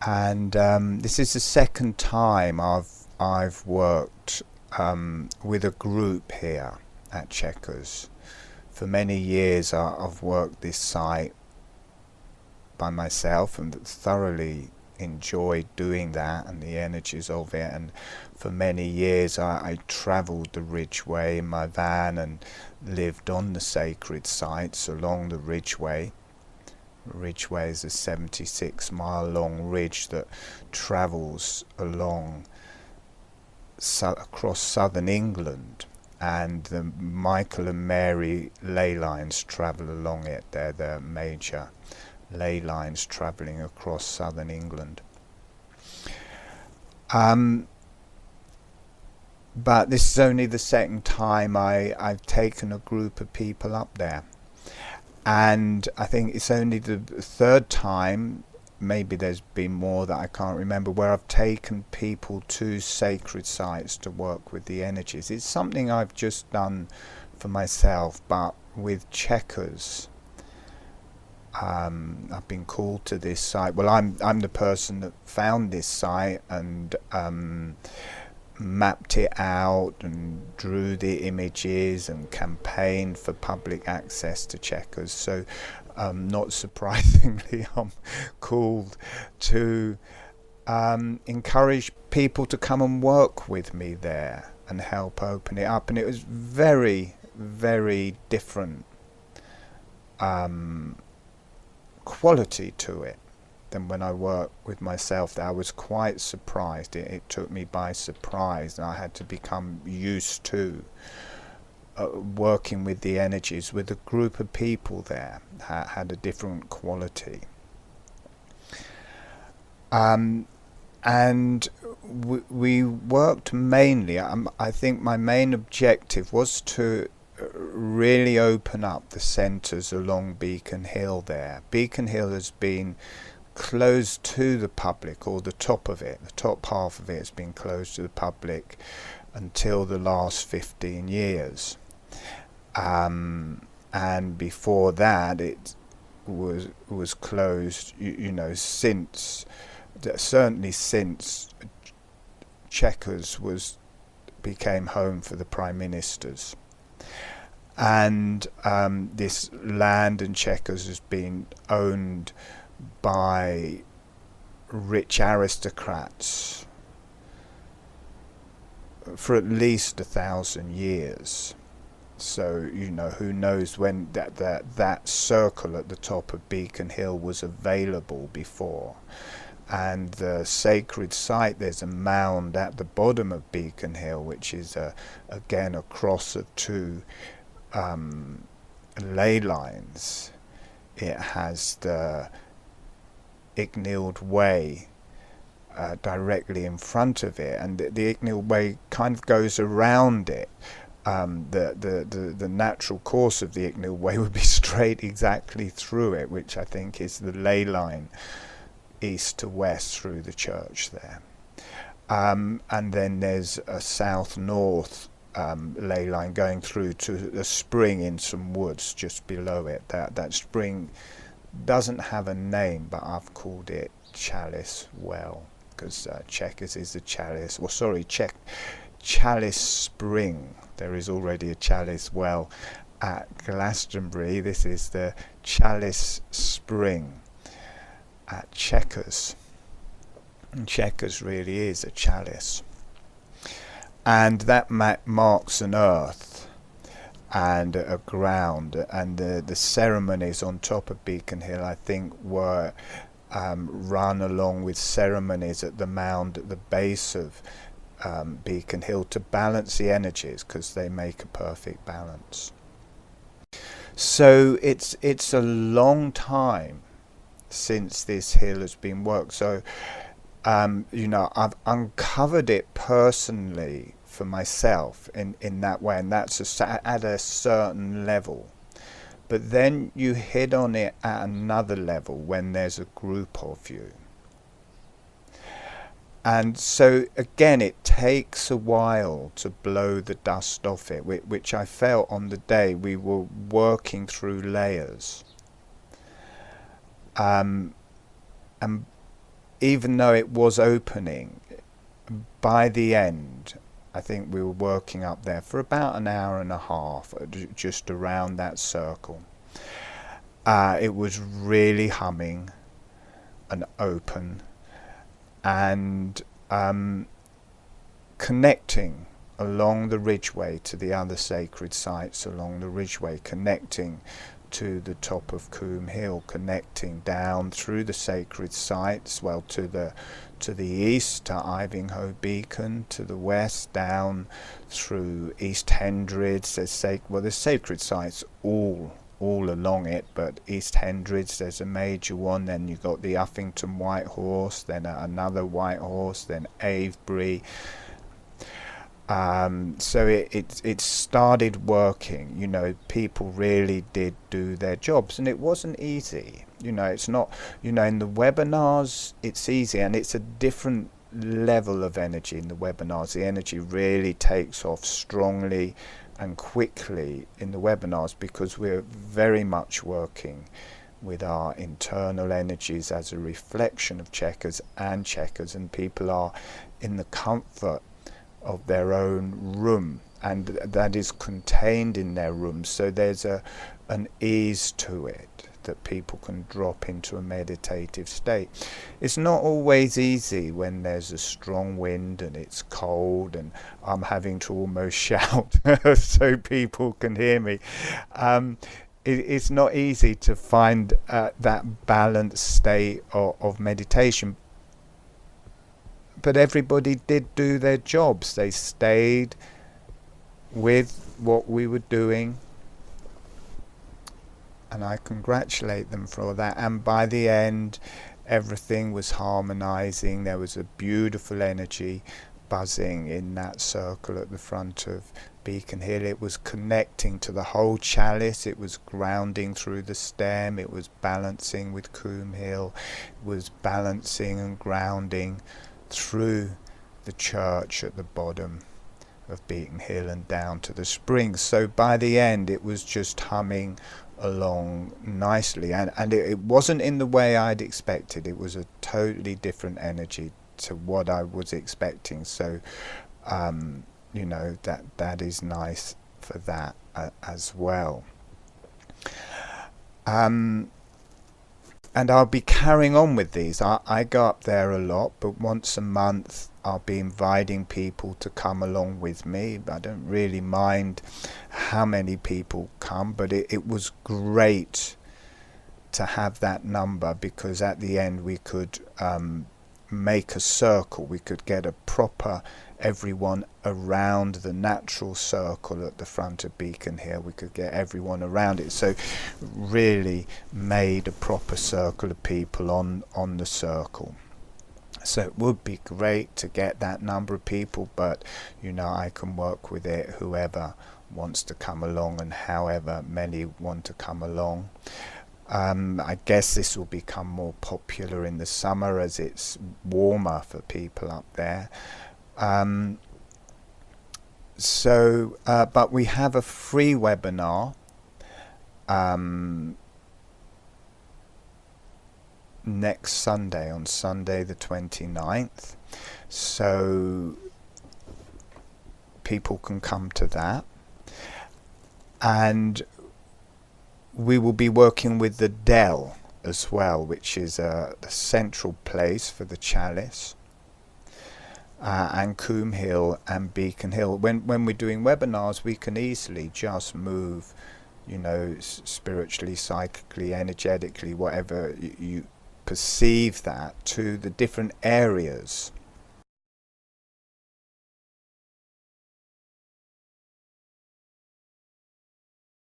And this is the second time I've worked with a group here at Chequers. For many years I've worked this site by myself and thoroughly enjoyed doing that and the energies of it. And for many years I travelled the Ridgeway in my van and lived on the sacred sites along the Ridgeway. Ridgeway is a 76-mile long ridge that travels along across southern England, and the Michael and Mary ley lines travel along it. They're the major ley lines travelling across southern England. But this is only the second time I've taken a group of people up there. And I think it's only the third time, maybe there's been more that I can't remember, where I've taken people to sacred sites to work with the energies. It's something I've just done for myself, but with Chequers, I've been called to this site. Well, I'm the person that found this site and mapped it out and drew the images and campaigned for public access to Chequers. So not surprisingly, I'm called to encourage people to come and work with me there and help open it up. And it was very, very different quality to it than when I worked with myself. I was quite surprised. It took me by surprise, and I had to become used to working with the energies with a group of people there. Had a different quality. And we worked mainly, I think my main objective was to really open up the centres along Beacon Hill there. Beacon Hill has been closed to the public, or the top of it, the top half of it has been closed to the public until the last 15 years. And before that it was closed, you know, certainly since Chequers became home for the Prime Ministers. And this land in Chequers has been owned by rich aristocrats for at least 1,000 years. So, you know, who knows when that circle at the top of Beacon Hill was available before. And the sacred site, there's a mound at the bottom of Beacon Hill, which is again a cross of two ley lines. It has the Icknield Way directly in front of it, and the Icknield Way kind of goes around it. The natural course of the Icknield Way would be straight exactly through it, which I think is the ley line east to west through the church there. And then there's a south-north ley line going through to a spring in some woods just below it. That spring doesn't have a name, but I've called it Chalice Well, because Chequers is the Chalice, or sorry, Chalice Spring. There is already a Chalice Well at Glastonbury. This is the Chalice Spring at Chequers. And Chequers really is a chalice. And that marks an earth and a ground, and the ceremonies on top of Beacon Hill, I think, were run along with ceremonies at the mound at the base of Beacon Hill to balance the energies, because they make a perfect balance. So it's a long time since this hill has been worked. So you know, I've uncovered it personally for myself in that way, and that's at a certain level. But then you hit on it at another level when there's a group of you. And so again, it takes a while to blow the dust off it, which I felt on the day we were working through layers. And even though it was opening, by the end, I think we were working up there for about an hour and a half, just around that circle. It was really humming and open, and connecting along the ridgeway to the other sacred sites along the ridgeway, connecting to the top of Coombe Hill, connecting down through the sacred sites, well, to the east, to Ivinghoe Beacon, to the west, down through East Hendrids. There's sacred sites all along it, but East Hendrids, there's a major one. Then you've got the Uffington White Horse, then another White Horse, then Avebury. So it started working. You know, people really did do their jobs, and it wasn't easy. You know, it's not, you know, in the webinars it's easy, and it's a different level of energy in the webinars. The energy really takes off strongly and quickly in the webinars, because we're very much working with our internal energies as a reflection of Chequers, and people are in the comfort of their own room, and that is contained in their room. So there's an ease to it, that people can drop into a meditative state. It's not always easy when there's a strong wind and it's cold and I'm having to almost shout so people can hear me. It's not easy to find that balanced state of meditation. But everybody did do their jobs. They stayed with what we were doing, and I congratulate them for that. And by the end, everything was harmonizing. There was a beautiful energy buzzing in that circle at the front of Beacon Hill. It was connecting to the whole chalice. It was grounding through the stem. It was balancing with Coombe Hill. It was balancing and grounding through the church at the bottom of Beacon Hill and down to the springs. So by the end, it was just humming along nicely, and it wasn't in the way I'd expected. It was a totally different energy to what I was expecting. So you know, that is nice for that as well. And I'll be carrying on with these. I go up there a lot, but once a month I'll be inviting people to come along with me. I don't really mind how many people come, but it was great to have that number, because at the end we could make a circle. We could get a proper everyone around the natural circle at the front of Beacon Hill. We could get everyone around it, so really made a proper circle of people on the circle. So it would be great to get that number of people, but you know, I can work with it, whoever wants to come along and however many want to come along. I guess this will become more popular in the summer as it's warmer for people up there. But we have a free webinar next Sunday, on Sunday the 29th, so people can come to that. And we will be working with the Dell as well, which is the central place for the chalice, and Coombe Hill and Beacon Hill. When we're doing webinars, we can easily just move, you know, spiritually, psychically, energetically, whatever you perceive that, to the different areas